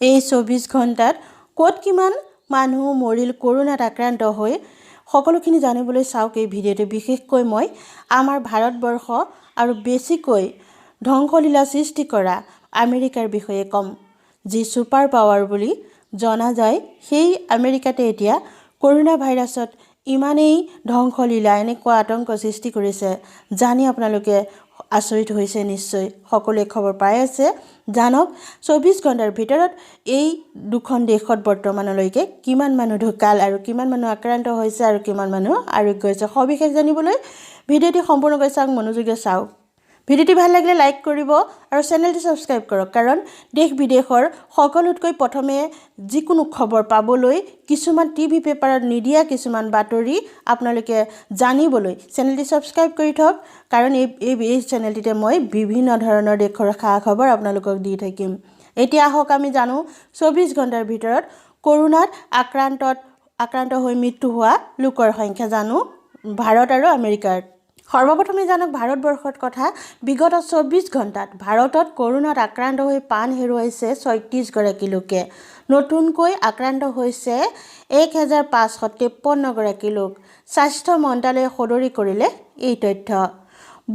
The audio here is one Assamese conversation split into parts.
এই 24 ঘণ্টাত ক'ত কিমান মানুহ মৰিল কৰোনাত আক্ৰান্ত হৈ সকলোখিনি জানিবলৈ চাওক এই ভিডিঅ'টো। বিশেষকৈ মই আমাৰ ভাৰতবৰ্ষ আৰু বেছিকৈ ধ্বংসলীলা সৃষ্টি কৰা আমেৰিকাৰ বিষয়ে ক'ম, যি ছুপাৰ পাৱাৰ বুলি জনা যায়। সেই আমেৰিকাতে এতিয়া কৰোনা ভাইৰাছত ইমানেই ধ্বংসলীলা এনেকুৱা আতংক সৃষ্টি কৰিছে, জানি আপোনালোকে আচৰিত হৈছে নিশ্চয়। সকলোৱে খবৰ পাই আছে, জানক 24 ঘণ্টাৰ ভিতৰত এই দুখন দেশত বৰ্তমানলৈকে কিমান মানুহ ঢুকাল আৰু কিমান মানুহ আক্ৰান্ত হৈছে আৰু কিমান মানুহ আৰোগ্য হৈছে। সবিশেষ জানিবলৈ ভিডিঅ'টি সম্পূৰ্ণকৈ চাওক, মনোযোগেৰে চাওক। ভিডিঅ'টি ভাল লাগিলে লাইক কৰিব আৰু চেনেলটি ছাবস্ক্ৰাইব কৰক, কাৰণ দেশ বিদেশৰ সকলোতকৈ প্ৰথমে যিকোনো খবৰ পাবলৈ কিছুমান টিভি পেপাৰত নিদিয়া কিছুমান বাতৰি আপোনালোকে জানিবলৈ চেনেলটি ছাবস্ক্ৰাইব কৰি থওক, কাৰণ এই চেনেলটিতে মই বিভিন্ন ধৰণৰ দেশৰ খা খবৰ আপোনালোকক দি থাকিম। এতিয়া আহক আমি জানো 24 ঘণ্টাৰ ভিতৰত কৰোনাত আক্ৰান্ত হৈ মৃত্যু হোৱা লোকৰ সংখ্যা জানো ভাৰত আৰু আমেৰিকাৰ। সৰ্বপ্ৰথমে জানক ভাৰতবৰ্ষৰ কথা। বিগত 24 ঘণ্টাত ভাৰতত কৰোনাত আক্ৰান্ত হৈ প্ৰাণ হেৰুৱাইছে 36 গৰাকী লোকে। নতুনকৈ আক্ৰান্ত হৈছে 1553 গৰাকী লোক। স্বাস্থ্য মন্ত্ৰালয়ে সদৰি কৰিলে এই তথ্য।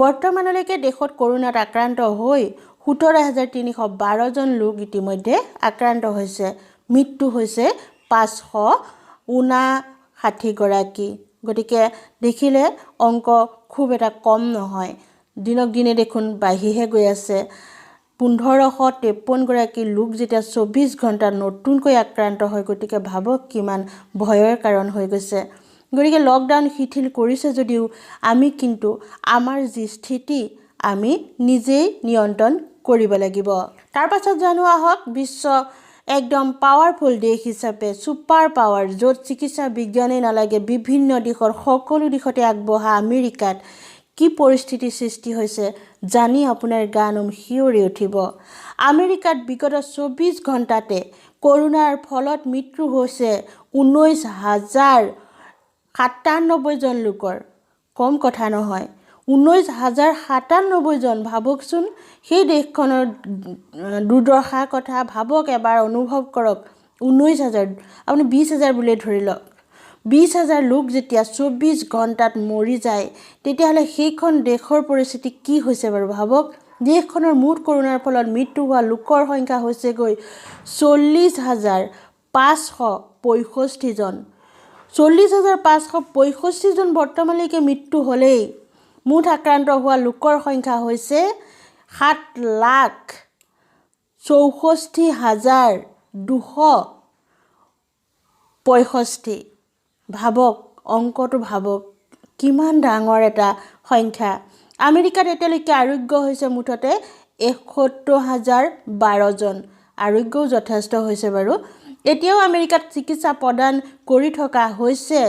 বৰ্তমানলৈকে দেশত কৰোনাত আক্ৰান্ত হৈ 17,312 জন লোক ইতিমধ্যে আক্ৰান্ত হৈছে। মৃত্যু হৈছে 559 গৰাকী। গতিকে দেখিলে অংক খুব এটা কম নহয়, দিনক দিনে দেখোন বাঢ়িহে গৈ আছে। 1553 গৰাকী লোক যেতিয়া 24 ঘণ্টাত নতুনকৈ আক্ৰান্ত হয়, গতিকে ভাবক কিমান ভয়ৰ কাৰণ হৈ গৈছে। গতিকে লকডাউন শিথিল কৰিছে যদিও আমি কিন্তু আমাৰ যি স্থিতি আমি নিজেই নিয়ন্ত্ৰণ কৰিব লাগিব। তাৰ পাছত জানো আহক বিশ্ব একদম পাৱাৰফুল দেশ হিচাপে ছুপাৰ পাৱাৰ, য'ত চিকিৎসা বিজ্ঞানেই নালাগে, বিভিন্ন দিশৰ সকলো দিশতে আগবঢ়া আমেৰিকাত কি পৰিস্থিতিৰ সৃষ্টি হৈছে জানি আপোনাৰ গা নোম শিয়ৰি উঠিব। আমেৰিকাত বিগত 24 ঘণ্টাতে কৰোনাৰ ফলত মৃত্যু হৈছে 19,097 জন লোকৰ। কম কথা নহয়, 19,097 জন। ভাবকচোন সেই দেশখনৰ দুৰ্দশাৰ কথা ভাবক, এবাৰ অনুভৱ কৰক। 19,000, আপুনি 20,000 বুলিয়ে ধৰি লওক। 20,000 লোক যেতিয়া 24 ঘণ্টাত মৰি যায়, তেতিয়াহ'লে সেইখন দেশৰ পৰিস্থিতি কি হৈছে বাৰু ভাবক। দেশখনৰ মুঠ কৰোনাৰ ফলত মৃত্যু হোৱা লোকৰ সংখ্যা হৈছেগৈ 40,565 জন। 40,565 জন বৰ্তমানলৈকে মৃত্যু হ'লেই মুঠ আক্ৰান্ত হোৱা লোকৰ সংখ্যা হৈছে 7,64,265। ভাবক অংকটো, ভাবক কিমান ডাঙৰ এটা সংখ্যা। আমেৰিকাত এতিয়ালৈকে আৰোগ্য হৈছে মুঠতে 71,012 জন। আৰোগ্যও যথেষ্ট হৈছে বাৰু। এতিয়াও আমেৰিকাত চিকিৎসা প্ৰদান কৰি থকা হৈছে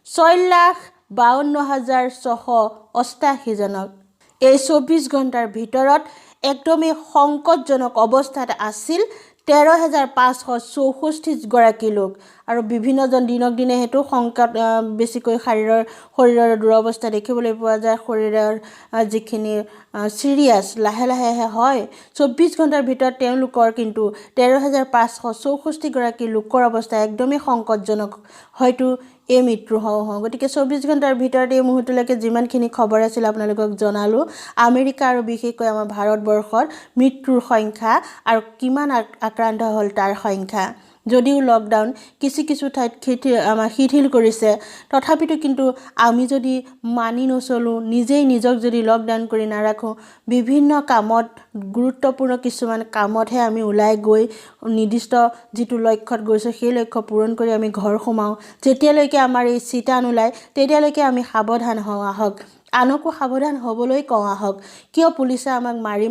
6,52,688 জনক। এই 24 ঘণ্টাৰ ভিতৰত একদমেই সংকটজনক অৱস্থাত আছিল 13,564 গৰাকী লোক। আৰু বিভিন্নজন দিনক দিনে সেইটো সংকট বেছিকৈ শৰীৰৰ দুৰৱস্থা দেখিবলৈ পোৱা যায়। শৰীৰৰ যিখিনি চিৰিয়াছ লাহে লাহে হয়। 24 ঘণ্টাৰ ভিতৰত তেওঁলোকৰ কিন্তু 13,564 গৰাকী লোকৰ অৱস্থা একদমেই সংকটজনক, হয়তো এই মৃত্যু হওঁ। গতিকে 24 ঘণ্টাৰ ভিতৰত এই মুহূৰ্তলৈকে যিমানখিনি খবৰ আছিল আপোনালোকক জনালোঁ। আমেৰিকা আৰু বিশেষকৈ আমাৰ ভাৰতবৰ্ষত মৃত্যুৰ সংখ্যা আৰু কিমান আক্ৰান্ত হ'ল তাৰ সংখ্যা। যদিও লকডাউন কিছু ঠাইত শিথিল কৰিছে, তথাপিতো কিন্তু আমি যদি মানি নচলোঁ, নিজেই নিজক যদি লকডাউন কৰি নাৰাখোঁ, বিভিন্ন কামত, গুৰুত্বপূৰ্ণ কিছুমান কামতহে আমি ওলাই গৈ নিৰ্দিষ্ট যিটো লক্ষ্যত গৈছোঁ সেই লক্ষ্য পূৰণ কৰি আমি ঘৰ সোমাওঁ। যেতিয়ালৈকে আমাৰ এই চিটা নোলায় তেতিয়ালৈকে আমি সাৱধান হওঁ আহক। আনকো সাৱধান হ'বলৈ কওঁ আহক। কিয় পুলিচে আমাক মাৰি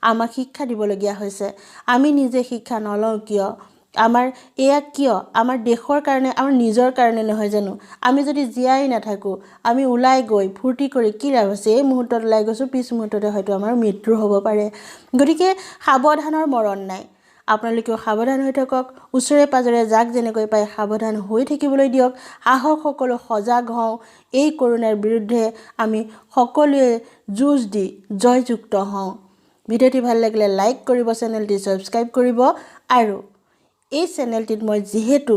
আমাক শিক্ষা দিবলগীয়া হৈছে? আমি নিজে শিক্ষা নলওঁ কিয়? আমাৰ এয়া কিয়? আমাৰ দেশৰ কাৰণে, আমাৰ নিজৰ কাৰণে নহয় জানো? আমি যদি জীয়াই নাথাকোঁ, আমি ওলাই গৈ ফূৰ্তি কৰি কি লাভ আছে? এই মুহূৰ্তত ওলাই গৈছোঁ, পিছ মুহূৰ্ততে হয়তো আমাৰ মৃত্যু হ'ব পাৰে। গতিকে সাৱধানৰ মৰণ নাই। আপোনালোকেও সাৱধান হৈ থাকক। ওচৰে পাজৰে যাক যেনেকৈ পায় সাৱধান হৈ থাকিবলৈ দিয়ক। আহক সকলো সজাগ হওঁ। এই কৰোনাৰ বিৰুদ্ধে আমি সকলোৱে যুঁজ দি জয়যুক্ত হওঁ। ভিডিঅ'টি ভাল লাগিলে লাইক কৰিব, চেনেলটি ছাবস্ক্ৰাইব কৰিব আৰু এই চেনেলটিত মই যিহেতু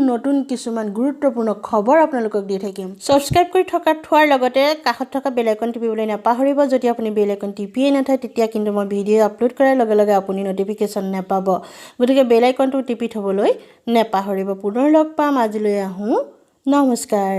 নতুন কিছুমান গুৰুত্বপূৰ্ণ খবৰ আপোনালোকক দি থাকিম সাবস্ক্ৰাইব কৰি থোৱাৰ লগতে কাষত থকা বেল আইকন টিপিবলৈ নাপাহৰিব যদি আপুনি বেল আইকন টিপিয়ে নথয় তেতিয়া কিন্তু মই ভিডিঅ' আপলোড কৰাৰ লগে লগে আপুনি নটিফিকেশ্যন নাপাব গতিকে বেল আইকনটো টিপি থবলৈ নাপাহৰিব পুনৰ লগ পাম আজিলৈ আহোঁ নমস্কাৰ